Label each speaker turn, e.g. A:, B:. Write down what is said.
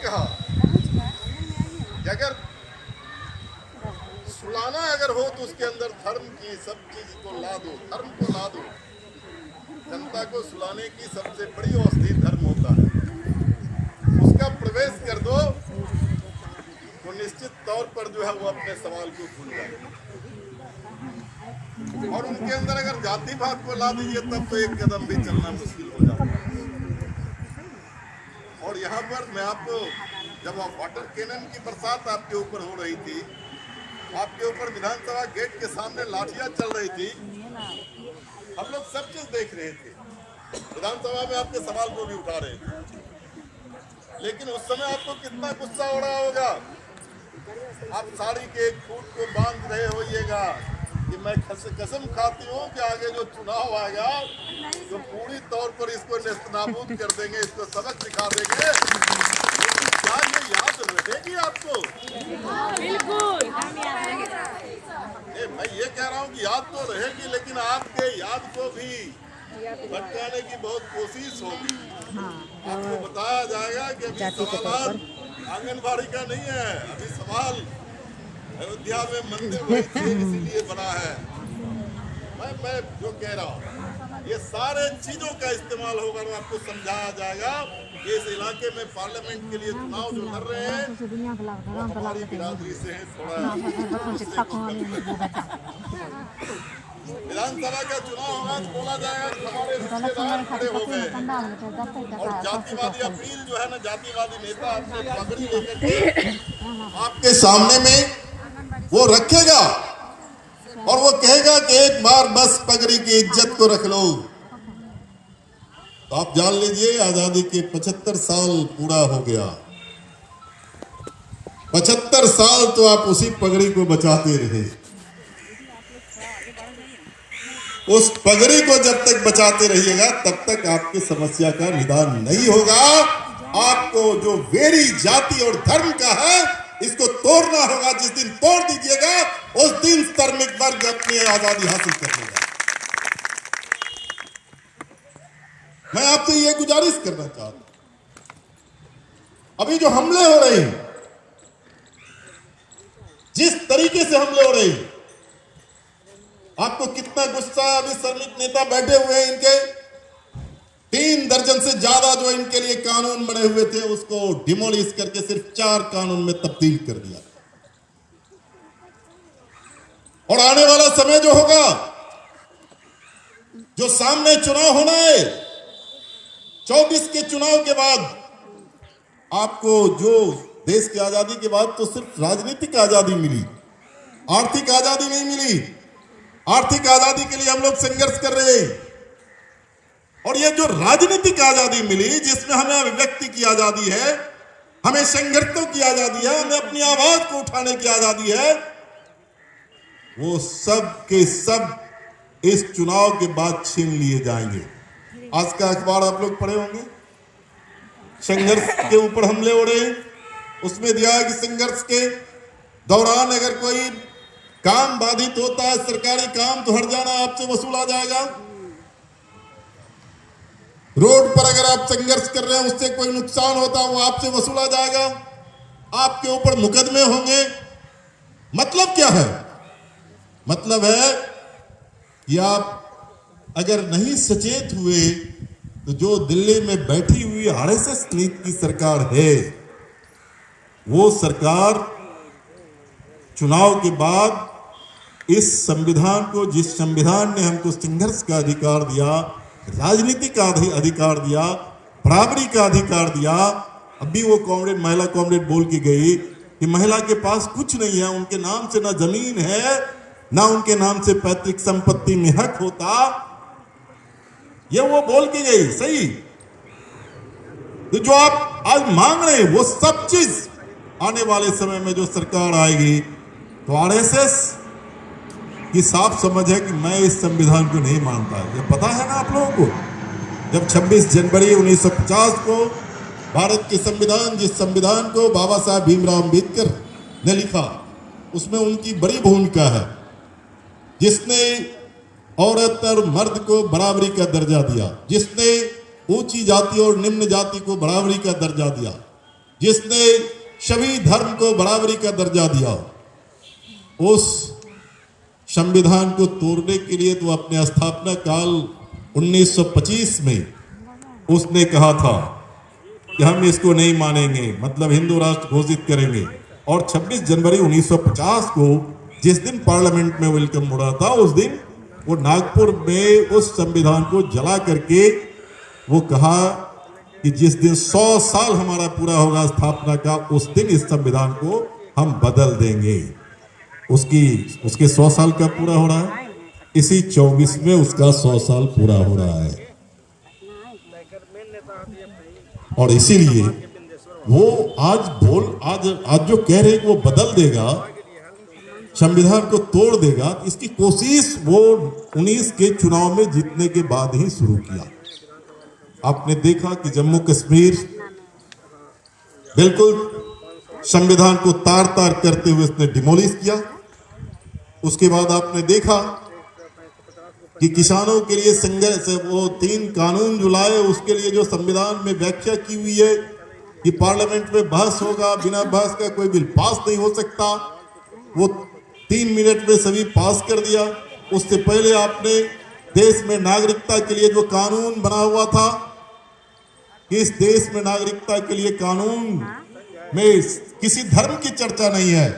A: कहा कि अगर सुलाना अगर हो तो उसके अंदर धर्म की सब चीज को ला दो, धर्म को ला दो। जनता को सुलाने की सबसे बड़ी औषधि धर्म होता है, उसका प्रवेश कर दो तो निश्चित तौर पर जो है वो अपने सवाल को भूल जाएगा। और उनके अंदर अगर जातिवाद को ला दीजिए तब तो एक कदम भी चलना मुश्किल हो जाता है। और यहाँ पर मैं आपको, जब वाटर कैनन की बरसात आपके ऊपर हो रही थी, आपके ऊपर विधानसभा गेट के सामने लाठियां चल रही थी, हम लोग सब चीज देख रहे थे, विधानसभा में आपके सवाल को भी उठा रहे थे, लेकिन उस समय आपको कितना गुस्सा हो रहा होगा। आप साड़ी के एक फूट को बांध रहे होइएगा कि मैं कसम खाती हूँ कि आगे जो चुनाव आएगा तो पूरी तौर पर इसको नेस्तनाबूद कर देंगे, इसको सबक सिखा देंगे। क्या ये याद रहेगी आपको?
B: बिल्कुल।
A: मैं ये कह रहा हूँ कि याद तो रहेगी, लेकिन आपके याद को भी भटकाने की बहुत कोशिश होगी। आपको बताया जाएगा कि अभी सवाल आंगनबाड़ी का नहीं है, अभी सवाल अयोध्या में मंदिर वही थे इसीलिए बना है। मैं जो कह रहा हूँ ये सारे चीजों का इस्तेमाल होगा और आपको समझाया जाएगा कि इस इलाके में पार्लियामेंट के लिए चुनाव जो लड़ रहे हैं वो हमारी बिरादरी से है। थोड़ा विधानसभा का चुनाव होगा तो बोला जाएगा कि हमारे रिश्तेदार खड़े हो गए और जातिवादी अपील जो है ना, जातिवादी नेता अपने पगड़ी लेकर के आपके सामने में वो रखेगा और वो कहेगा कि एक बार बस पगड़ी की इज्जत को रख लो। तो आप जान लीजिए आजादी के 75 साल पूरा हो गया। 75 साल तो आप उसी पगड़ी को बचाते रहे। उस पगड़ी को जब तक बचाते रहिएगा तब तक आपकी समस्या का निदान नहीं होगा। आपको जो वेरी जाति और धर्म का है इसको तोड़ना होगा। जिस दिन तोड़ दीजिएगा उस दिन श्रमिक वर्ग अपनी आजादी हासिल कर लेगा। मैं आपसे ये गुजारिश करना चाहता हूं, अभी जो हमले हो रहे हैं, जिस तरीके से हमले हो रहे हैं, आपको कितना गुस्सा। अभी श्रमिक नेता बैठे हुए हैं, इनके 3 दर्जन से ज्यादा जो इनके लिए कानून बने हुए थे उसको डिमोलिश करके सिर्फ 4 कानून में तब्दील कर दिया। और आने वाला समय जो होगा, जो सामने चुनाव होना है, 24 के चुनाव के बाद आपको जो देश की आजादी के बाद तो सिर्फ राजनीतिक आजादी मिली, आर्थिक आजादी नहीं मिली। आर्थिक आजादी के लिए हम लोग संघर्ष कर रहे हैं और ये जो राजनीतिक आजादी मिली, जिसमें हमें अभिव्यक्ति की आजादी है, हमें संगठनों की आजादी है, हमें अपनी आवाज को उठाने की आजादी है, वो सब के सब इस चुनाव के बाद छीन लिए जाएंगे। आज का अखबार आप लोग पढ़े होंगे, संघर्ष के ऊपर हमले हो रहे हैं। उसमें दिया है कि संघर्ष के दौरान अगर कोई काम बाधित होता है, सरकारी काम, तो हर्जाना आपसे वसूला जाएगा। रोड पर अगर आप संघर्ष कर रहे हैं, उससे कोई नुकसान होता है, वो आपसे वसूला जाएगा। आपके ऊपर मुकदमे होंगे। मतलब क्या है? मतलब है कि आप अगर नहीं सचेत हुए तो जो दिल्ली में बैठी हुई आरएसएस नीति की सरकार है, वो सरकार चुनाव के बाद इस संविधान को, जिस संविधान ने हमको संघर्ष का अधिकार दिया, राजनीति का अधिकार दिया, बराबरी का अधिकार दिया, अभी वो कॉमरेड, महिला कॉमरेड बोल के गई कि महिला के पास कुछ नहीं है, उनके नाम से ना जमीन है, ना उनके नाम से पैतृक संपत्ति में हक होता। ये वो बोल के गई, सही। तो जो आप आज मांग रहे हैं वो सब चीज आने वाले समय में जो सरकार आएगी तो आरएसएस की साफ समझ है कि मैं इस संविधान को नहीं मानता। ये पता है ना आप लोगों को। जब 26 जनवरी 1950 को भारत के संविधान, जिस संविधान को बाबा साहब भीमराव अंबेडकर ने लिखा, उसमें उनकी बड़ी भूमिका है, जिसने औरत और मर्द को बराबरी का दर्जा दिया, जिसने ऊंची जाति और निम्न जाति को बराबरी का दर्जा दिया, जिसने सभी धर्म को बराबरी का दर्जा दिया, उस संविधान को तोड़ने के लिए तो अपने स्थापना काल 1925 में उसने कहा था कि हम इसको नहीं मानेंगे, मतलब हिंदू राष्ट्र घोषित करेंगे। और 26 जनवरी 1950 को जिस दिन पार्लियामेंट में वेलकम हो रहा था, उस दिन वो नागपुर में उस संविधान को जला करके वो कहा कि जिस दिन 100 साल हमारा पूरा होगा स्थापना का, उस दिन इस संविधान को हम बदल देंगे। उसके 100 साल का पूरा हो रहा है, इसी 24 में उसका 100 साल पूरा हो रहा है। और इसीलिए वो आज जो कह रहे हैं कि वो बदल देगा, संविधान को तोड़ देगा, इसकी कोशिश वो 19 के चुनाव में जीतने के बाद ही शुरू किया। आपने देखा कि जम्मू कश्मीर बिल्कुल संविधान को तार तार करते हुए उसने डिमोलिश किया। उसके बाद आपने देखा कि किसानों के लिए संघर्ष, वो 3 कानून जो लाए, उसके लिए जो संविधान में व्याख्या की हुई है कि पार्लियामेंट में बहस होगा, बिना बहस का कोई बिल पास नहीं हो सकता, वो 3 मिनट में सभी पास कर दिया। उससे पहले आपने देश में नागरिकता के लिए जो कानून बना हुआ था कि इस देश में नागरिकता के लिए कानून में किसी धर्म की चर्चा नहीं है,